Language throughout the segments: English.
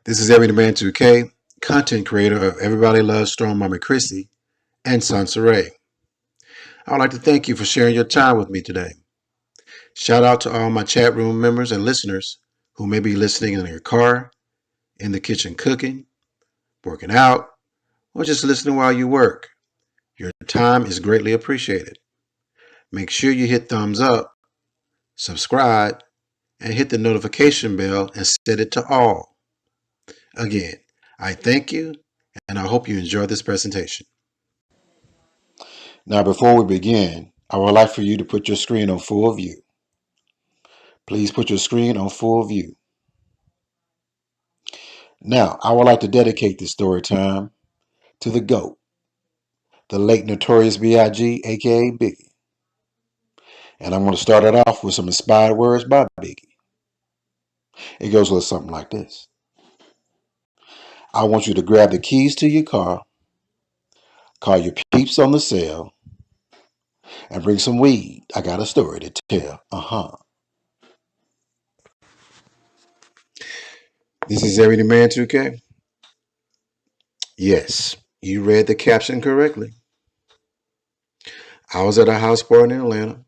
This is Every Man 2K, content creator of Everybody Loves Strong Mama Chrissy and soncerae. I would like to thank you for sharing your time with me today. Shout out to all my chat room members and listeners who may be listening in your car, in the kitchen cooking, working out, or just listening while you work. Your time is greatly appreciated. Make sure you hit thumbs up, subscribe, and hit the notification bell and set it to all. Again, I thank you and I hope you enjoy this presentation. Now, before we begin, I would like for you to put your screen on full view. Please put your screen on full view. Now, I would like to dedicate this story time to the GOAT, the late Notorious B.I.G., aka Biggie. And I'm going to start it off with some inspired words by Biggie. It goes a little something like this. I want you to grab the keys to your car, call your peeps on the cell, and bring some weed. I got a story to tell. This is Every Man 2K. Yes, you read the caption correctly. I was at a house party in Atlanta,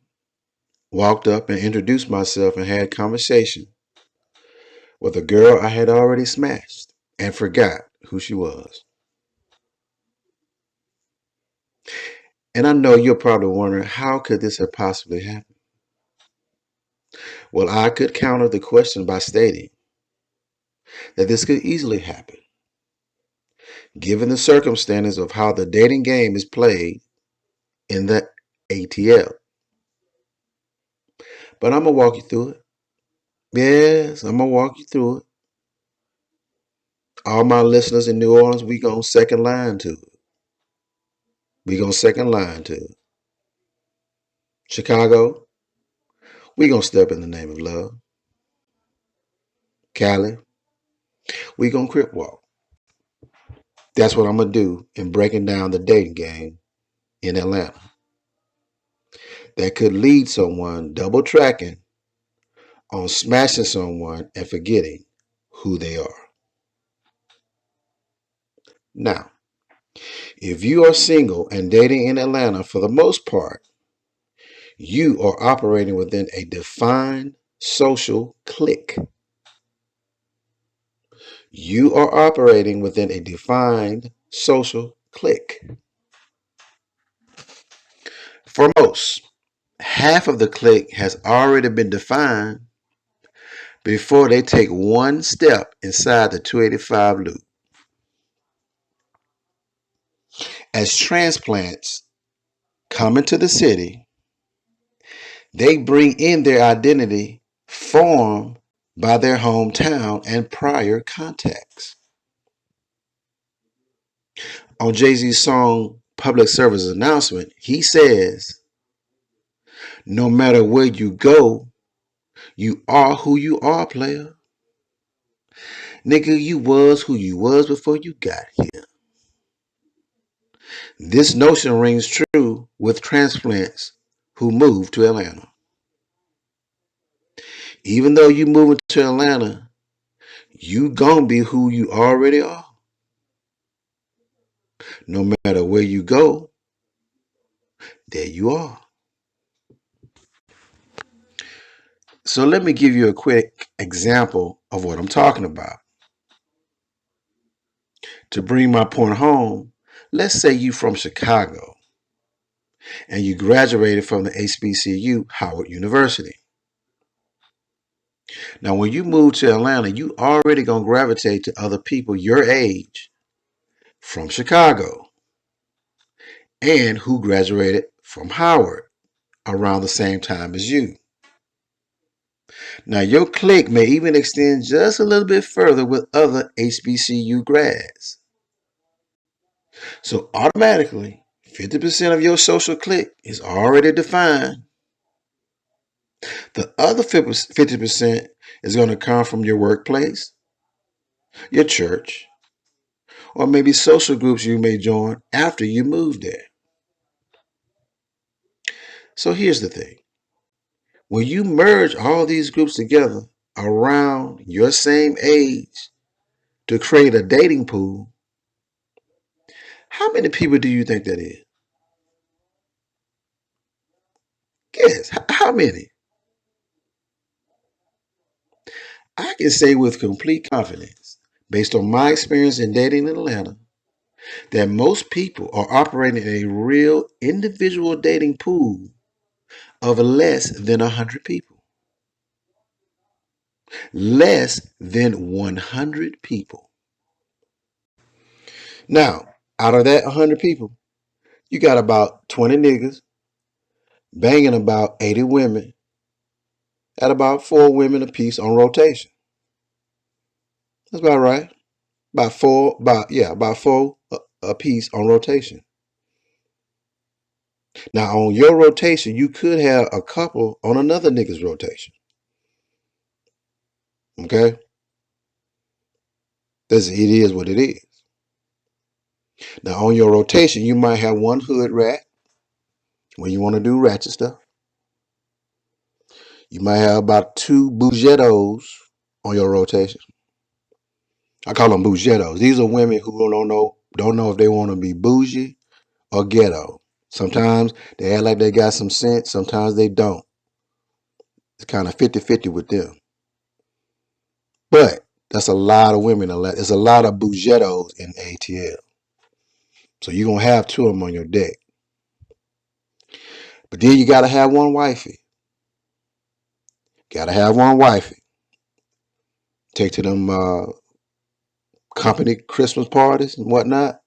walked up and introduced myself and had conversation with a girl I had already smashed and forgot who she was. And I know you're probably wondering, how could this have possibly happened? Well, I could counter the question by stating that this could easily happen, given the circumstances of how the dating game is played in the ATL. But I'm going to walk you through it. Yes, I'm going to walk you through it. All my listeners in New Orleans, we going second line to it. We going second line to it. Chicago, we going to step in the name of love. Cali, we going to crip walk. That's what I'm going to do in breaking down the dating game in Atlanta. That could lead someone double tracking on smashing someone and forgetting who they are. Now, if you are single and dating in Atlanta, for the most part, you are operating within a defined social clique. You are operating within a defined social clique. For most, half of the clique has already been defined before they take one step inside the 285 loop. As transplants come into the city, they bring in their identity formed by their hometown and prior contacts. On Jay-Z's song Public Service Announcement, he says, no matter where you go, you are who you are, player. Nigga, you was who you was before you got here. This notion rings true with transplants who move to Atlanta. Even though you moving to Atlanta, you gonna be who you already are. No matter where you go, there you are. So let me give you a quick example of what I'm talking about. To bring my point home, let's say you from Chicago and you graduated from the HBCU, Howard University. Now, when you move to Atlanta, you already gonna gravitate to other people your age from Chicago and who graduated from Howard around the same time as you. Now, your clique may even extend just a little bit further with other HBCU grads. So automatically, 50% of your social clique is already defined. The other 50% is going to come from your workplace, your church, or maybe social groups you may join after you move there. So here's the thing. When you merge all these groups together around your same age, to create a dating pool, how many people do you think that is? Guess. How many? I can say with complete confidence, based on my experience in dating in Atlanta, that most people are operating in a real individual dating pool of less than 100 people. Less than 100 people. Now, out of that 100 people, you got about 20 niggas banging about 80 women at about 4 women apiece on rotation. That's about right. About four a piece on rotation. Now, on your rotation, you could have a couple on another nigga's rotation. Okay? It is what it is. Now, on your rotation, you might have one hood rat when you want to do ratchet stuff. You might have about 2 bougettos on your rotation. I call them bougettos. These are women who don't know if they want to be bougie or ghetto. Sometimes they act like they got some sense. Sometimes they don't. It's kind of 50-50 with them. But that's a lot of women. It's a lot of bougettos in ATL. So you're going to have 2 of them on your deck. But then you got to have one wifey. Got to have one wifey. Take to them company Christmas parties and whatnot.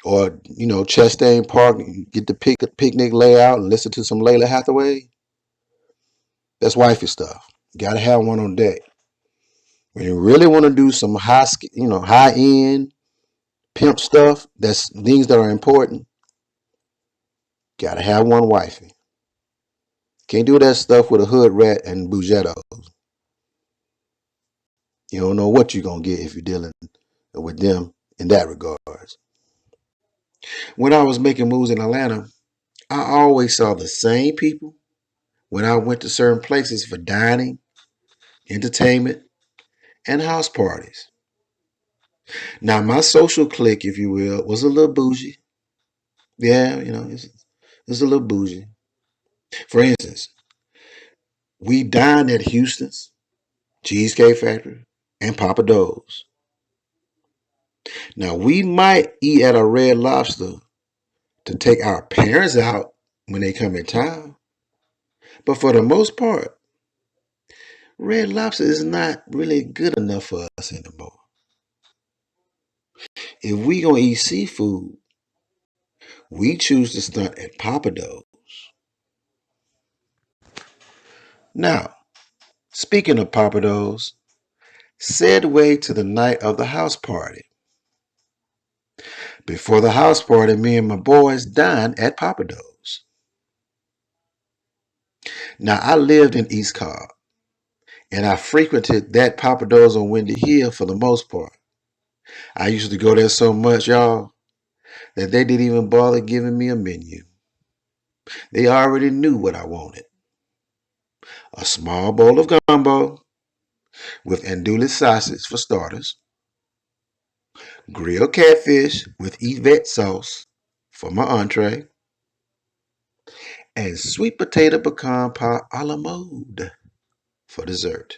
Or, Chastain Park, get the picnic layout and listen to some Layla Hathaway. That's wifey stuff. Got to have one on deck. When you really want to do some high end pimp stuff, that's things that are important. Got to have one wifey. Can't do that stuff with a hood rat and bougettos. You don't know what you're going to get if you're dealing with them in that regards. When I was making moves in Atlanta, I always saw the same people when I went to certain places for dining, entertainment, and house parties. Now, my social clique, if you will, was a little bougie. Yeah, it's a little bougie. For instance, we dined at Houston's, Cheesecake Factory, and Papa Do's. Now, we might eat at a Red Lobster to take our parents out when they come in town. But for the most part, Red Lobster is not really good enough for us anymore. If we gonna eat seafood, we choose to stunt at Papa Do's. Now, speaking of Papa Do's, segue to the night of the house party. Before the house party, me and my boys dined at Papa Do's. Now, I lived in East Cobb, and I frequented that Papa Do's on Windy Hill for the most part. I used to go there so much, y'all, that they didn't even bother giving me a menu. They already knew what I wanted. A small bowl of gumbo with andouille sausage for starters, grilled catfish with Yvette sauce for my entree, and sweet potato pecan pie a la mode for dessert.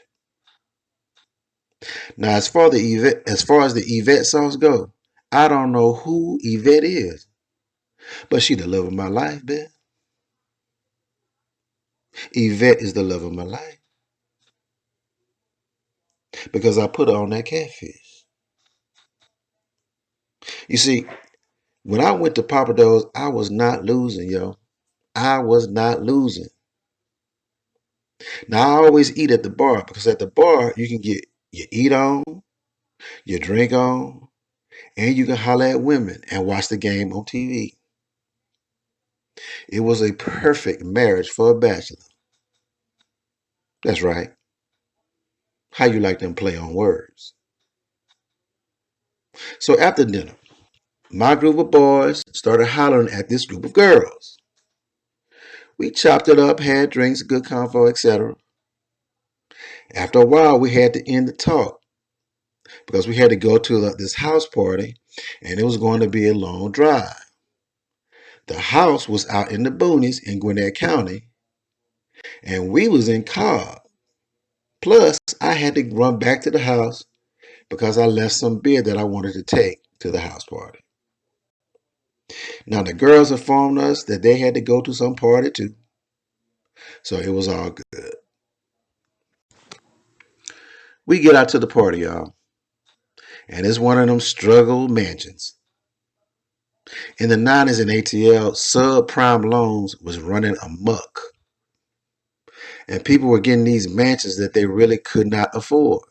Now, as far as the Yvette sauce go, I don't know who Yvette is, but she the love of my life, man. Yvette is the love of my life because I put her on that catfish. You see, when I went to Papa Do's, I was not losing, yo. I was not losing. Now, I always eat at the bar because at the bar, you can get your eat on, your drink on, and you can holler at women and watch the game on TV. It was a perfect marriage for a bachelor. That's right. How you like them play on words. So after dinner, my group of boys started hollering at this group of girls. We chopped it up, had drinks, good convo, etc. After a while, we had to end the talk because we had to go to this house party, and it was going to be a long drive. The house was out in the boonies in Gwinnett County, and we was in Cobb. Plus, I had to run back to the house because I left some beer that I wanted to take to the house party. Now, the girls informed us that they had to go to some party too, so it was all good. We get out to the party, y'all, and it's one of them struggle mansions. In the 90s in ATL, subprime loans was running amok, and people were getting these mansions that they really could not afford.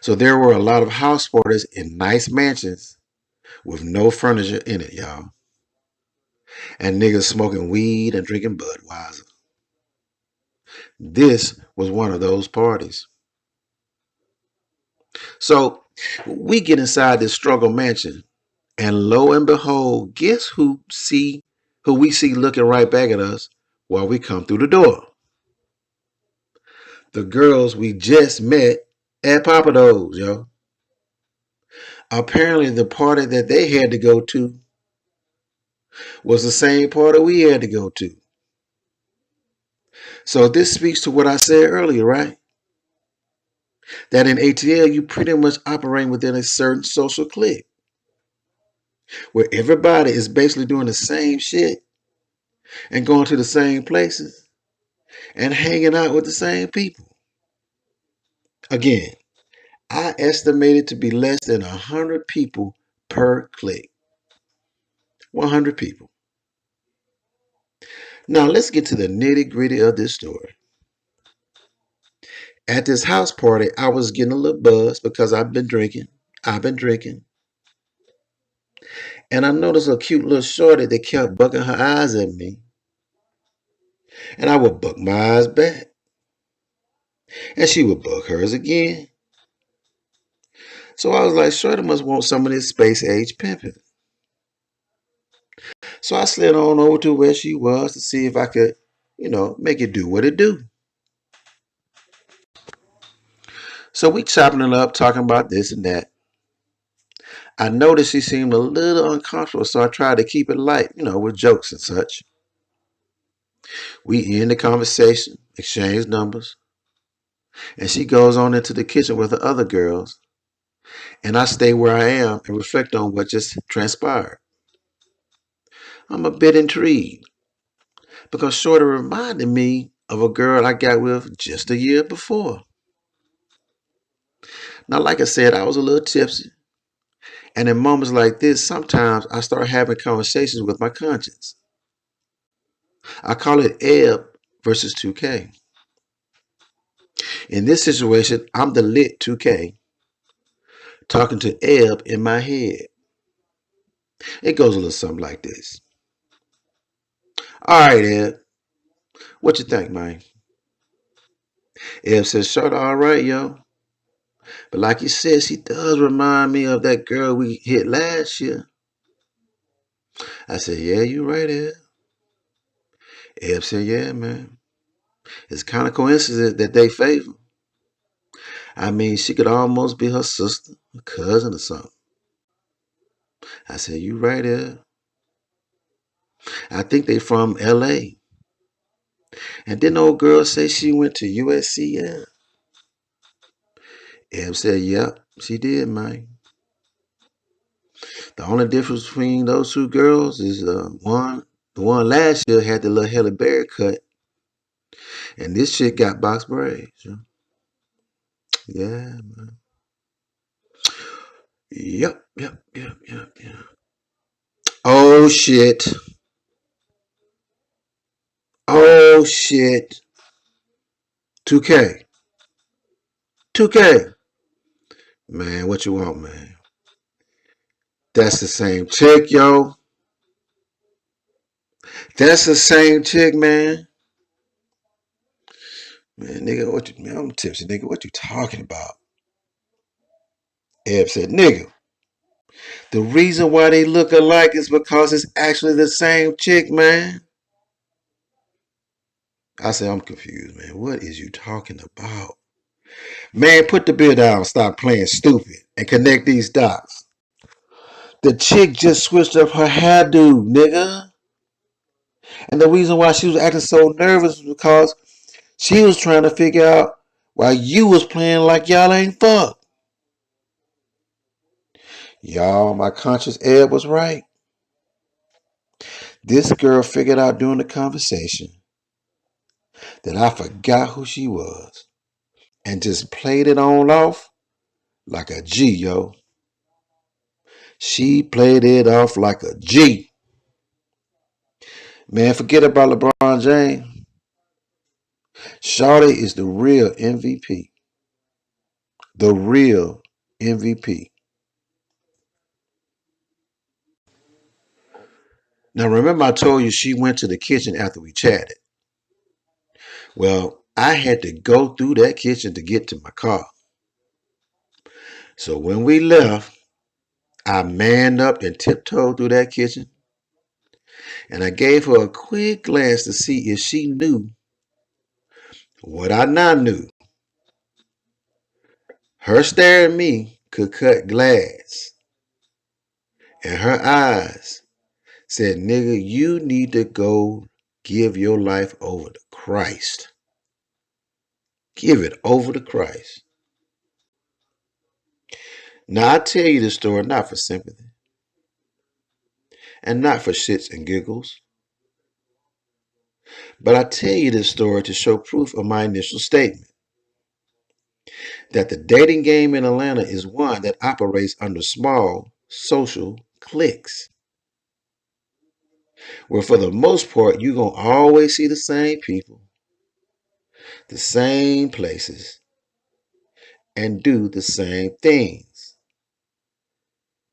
So there were a lot of house parties in nice mansions with no furniture in it, y'all. And niggas smoking weed and drinking Budweiser. This was one of those parties. So we get inside this struggle mansion, and lo and behold, guess who we see looking right back at us while we come through the door? The girls we just met at Papado's, yo. Apparently the party that they had to go to was the same party we had to go to. So this speaks to what I said earlier, right? That in ATL, you pretty much operate within a certain social clique where everybody is basically doing the same shit and going to the same places and hanging out with the same people. Again, I estimate it to be less than 100 people per clique. 100 people. Now let's get to the nitty gritty of this story. At this house party, I was getting a little buzzed because I've been drinking. And I noticed a cute little shorty that kept bucking her eyes at me. And I would buck my eyes back. And she would buck hers again. So I was like, shorty must want some of this space age pimping. So I slid on over to where she was to see if I could, make it do what it do. So we chopping it up, talking about this and that. I noticed she seemed a little uncomfortable, so I tried to keep it light, with jokes and such. We end the conversation, exchange numbers, and she goes on into the kitchen with the other girls, and I stay where I am and reflect on what just transpired. I'm a bit intrigued because Shorty reminded me of a girl I got with just a year before. Now, like I said, I was a little tipsy, and in moments like this, sometimes I start having conversations with my conscience. I call it Ebb versus 2K. In this situation, I'm the lit 2K talking to Ebb in my head. It goes a little something like this. All right, Ebb, what you think, man? Ebb says, "Shut all right, yo. But like you said, she does remind me of that girl we hit last year." I said, "Yeah, you right, Ebb." Ebb said, "Yeah, man. It's kind of coincidence that they favor. I mean, she could almost be her sister, her cousin, or something." I said, "You right, Ebb. I think they from LA. And didn't old girl say she went to USC, yeah?" Ebb said, "Yep, she did, man. The only difference between those two girls is the one last year had the little Halle Berry cut, and this chick got box braids. Yeah, man. Yep. Oh shit. Oh shit. 2K. 2K. Man, what you want, man? That's the same chick, yo. That's the same chick, man. Man, nigga, man, I'm tipsy, nigga. What you talking about? Ebb said, "Nigga, the reason why they look alike is because it's actually the same chick, man." I said, "I'm confused, man. What is you talking about?" Man, put the beer down, stop playing stupid, and connect these dots. The chick just switched up her hairdo, nigga. And the reason why she was acting so nervous was because she was trying to figure out why you was playing like y'all ain't fuck. Y'all, my conscious Ed was right. This girl figured out during the conversation that I forgot who she was and just played it on off like a G, yo. She played it off like a G. Man, forget about LeBron James. Shawty is the real MVP. The real MVP. Now, remember I told you she went to the kitchen after we chatted. Well, I had to go through that kitchen to get to my car. So when we left, I manned up and tiptoed through that kitchen, and I gave her a quick glance to see if she knew what I now knew. Her stare at me could cut glass, and her eyes said, nigga, you need to go give your life over to Christ. Give it over to Christ. Now, I tell you this story not for sympathy and not for shits and giggles, but I tell you this story to show proof of my initial statement that the dating game in Atlanta is one that operates under small social cliques, where for the most part, you're going to always see the same people, the same places, and do the same things.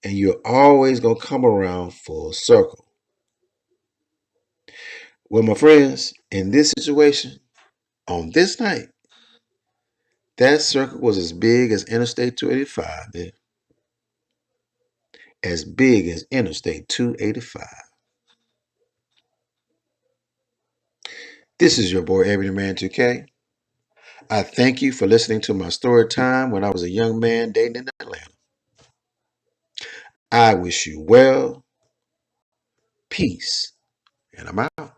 And you're always going to come around full circle. Well, my friends, in this situation, on this night, that circle was as big as Interstate 285, man. As big as Interstate 285. This is your boy, Ebony Man 2K. I thank you for listening to my story time when I was a young man dating in Atlanta. I wish you well, peace, and I'm out.